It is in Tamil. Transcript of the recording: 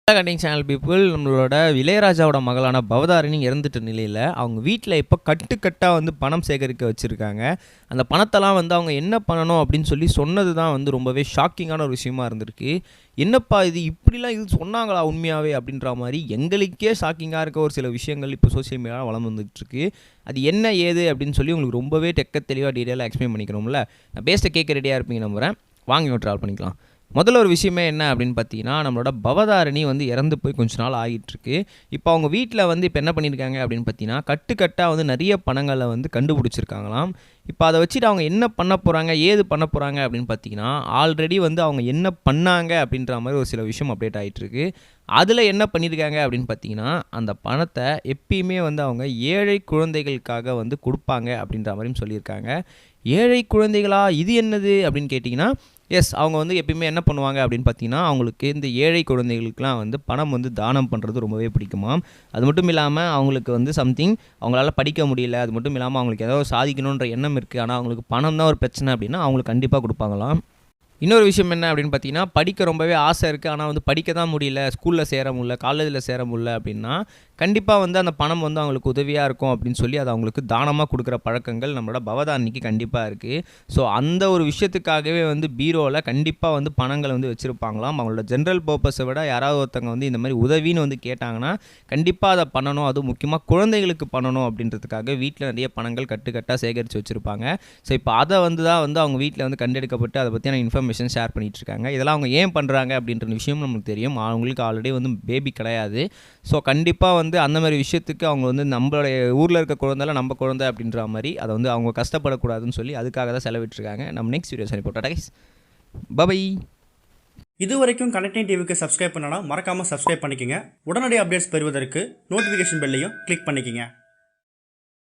கட்டிங் சேனல் பீப்புள், நம்மளோட இளையராஜாவோட மகளான பவதாரிணி இறந்துட்ட நிலையில் அவங்க வீட்டில் இப்போ கட்டுக்கட்டாக வந்து பணம் சேகரிக்க வச்சுருக்காங்க. அந்த பணத்தெல்லாம் வந்து அவங்க என்ன பண்ணணும் அப்படின்னு சொல்லி சொன்னது தான் வந்து ரொம்பவே ஷாக்கிங்கான ஒரு விஷயமா இருந்திருக்கு. என்னப்பா இது இப்படிலாம் இது சொன்னாங்களா உண்மையாகவே அப்படின்ற மாதிரி எங்களுக்கே ஷாக்கிங்காக இருக்க ஒரு சில விஷயங்கள் இப்போ சோசியல் மீடியாவில் வளர்ந்து வந்துட்டுருக்கு. அது என்ன ஏது அப்படின்னு சொல்லி உங்களுக்கு ரொம்பவே தெளிவாக டீட்டெயிலாக எக்ஸ்பிளைன் பண்ணிக்கணும்ல. நான் பேஸ்ட்டை கேட்க ரெடியாக இருப்பீங்க நம்புகிறேன். வாங்க ட்ராவல் பண்ணிக்கலாம். முதல்ல ஒரு விஷயமே என்ன அப்படின்னு பார்த்தீங்கன்னா, நம்மளோட பவதாரிணி வந்து இறந்து போய் கொஞ்ச நாள் ஆகிட்டுருக்கு. இப்போ அவங்க வீட்டில் வந்து இப்போ என்ன பண்ணியிருக்காங்க அப்படின்னு பார்த்தீங்கன்னா, கட்டுக்கட்டாக வந்து நிறைய பணங்களை வந்து கண்டுபிடிச்சிருக்காங்களாம். இப்போ அதை வச்சுட்டு அவங்க என்ன பண்ண போகிறாங்க, ஏது பண்ண போகிறாங்க அப்படின்னு பார்த்தீங்கன்னா, ஆல்ரெடி வந்து அவங்க என்ன பண்ணாங்க அப்படின்ற மாதிரி ஒரு சில விஷயம் அப்டேட் ஆகிட்டுருக்கு. அதில் என்ன பண்ணியிருக்காங்க அப்படின்னு பார்த்தீங்கன்னா, அந்த பணத்தை எப்பயுமே வந்து அவங்க ஏழை குழந்தைகளுக்காக வந்து கொடுப்பாங்க அப்படின்ற மாதிரியும் சொல்லியிருக்காங்க. ஏழை குழந்தைகளா, இது என்னது அப்படின்னு கேட்டிங்கன்னா, அவங்க வந்து எப்பயுமே என்ன பண்ணுவாங்க அப்படின்னு பார்த்தீங்கன்னா, அவங்களுக்கு இந்த ஏழை குழந்தைகளுக்குலாம் வந்து பணம் வந்து தானம் பண்ணுறது ரொம்பவே பிடிக்குமாம். அது மட்டும் இல்லாமல் அவங்களுக்கு வந்து சம்திங் அவங்களால படிக்க முடியல, அது மட்டும் இல்லாமல் அவங்களுக்கு ஏதாவது சாதிக்கணுன்ற எண்ணம் இருக்குது, ஆனால் அவங்களுக்கு பணம் தான் ஒரு பிரச்சனை அப்படின்னா அவங்களுக்கு கண்டிப்பாக கொடுப்பாங்களாம். இன்னொரு விஷயம் என்ன அப்படின்னு பார்த்தீங்கன்னா, படிக்க ரொம்பவே ஆசை இருக்குது, ஆனால் வந்து படிக்க தான் முடியல, ஸ்கூலில் சேர முடியல, காலேஜில் சேர முடியல அப்படின்னா கண்டிப்பாக வந்து அந்த பணம் வந்து அவங்களுக்கு உதவியாக இருக்கும் அப்படின்னு சொல்லி அதை அவங்களுக்கு தானமாக கொடுக்குற பழக்கங்கள் நம்மளோட பவதாரணிக்கு கண்டிப்பாக இருக்குது. ஸோ அந்த ஒரு விஷயத்துக்காகவே வந்து பீரோவில் கண்டிப்பாக வந்து பணங்களை வந்து வச்சுருப்பாங்களாம். அவங்களோட ஜென்ரல் பர்பஸை விட யாராவது ஒருத்தவங்க வந்து இந்த மாதிரி உதவின்னு வந்து கேட்டாங்கன்னா கண்டிப்பாக அதை பண்ணணும், அதுவும் முக்கியமாக குழந்தைகளுக்கு பண்ணணும் அப்படின்றதுக்காக வீட்டில் நிறைய பணங்கள் கட்டுக்கட்டாக சேகரித்து வச்சுருப்பாங்க. ஸோ இப்போ அதை வந்து அவங்க வீட்டில் வந்து கண்டெடுக்கப்பட்டு அதை பற்றியான இன்ஃபர்மேஷன் ஷேர் பண்ணிகிட்டு இருக்காங்க. இதெல்லாம் அவங்க ஏன் பண்ணுறாங்க அப்படின்ற விஷயம் நமக்கு தெரியும். அவங்களுக்கு ஆல்ரெடி வந்து பேபி கிடையாது. ஸோ கண்டிப்பாக வந்து அந்த மாதிரி விஷயத்துக்கு அவங்க வந்து நம்மளுடைய ஊரில் இருக்க குழந்தைல நம்ம குழந்தை அப்படின்ற மாதிரி அதை வந்து அவங்க கஷ்டப்படக்கூடாதுன்னு சொல்லி அதுக்காக தான் செலவிட்டுருக்காங்க. நம்ம நெக்ஸ்ட் வீடியோ சரி போட்டா கைஸ், பை. இது வரைக்கும் கனெக்டிங் டிவிக்கு சப்ஸ்கிரைப் பண்ணனா மறக்காமல் சப்ஸ்கிரைப் பண்ணிக்கங்க. உடனடி அப்டேட்ஸ் பெறுவதற்கு நோட்டிஃபிகேஷன் பெல்லையும் கிளிக் பண்ணிக்கங்க.